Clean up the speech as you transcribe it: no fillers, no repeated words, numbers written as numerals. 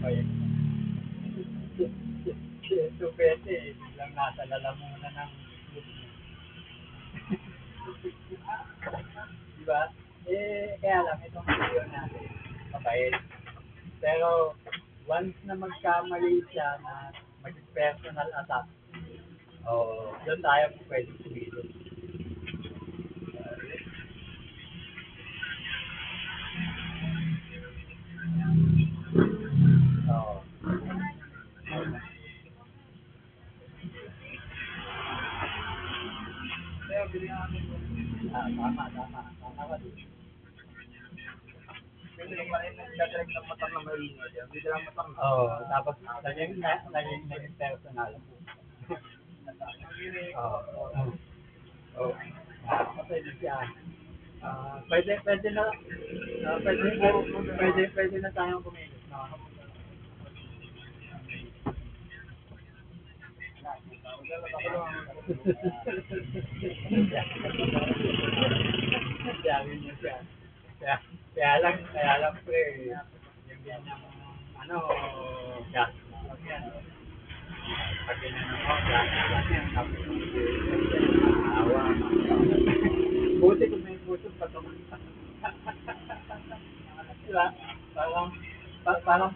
Ay, si Tupete, biglang nasa lalamunan ng itlog niya. Di ba? Kaya lang, itong video natin, mabait. Pero, once na magkamali siya na mag-personal attack, doon tayo pwede kumilo. Oo. Tama, tama. Tama ka din. Kasi yung pala yung nagdadirect ng motor na marino dyan. Hindi lang motor. Oo, tapos naging personal. Oo. Oo. Pwede siya. Pwede na, pwede na tayong kumilos. Sabi niya siya. Kaya lang pre, yung ganyang, ano, gas. Yan. Pag ginanong ko, gas yan. Tapos, awa. Buti kung may puso pa ito. Diba? Parang, parang,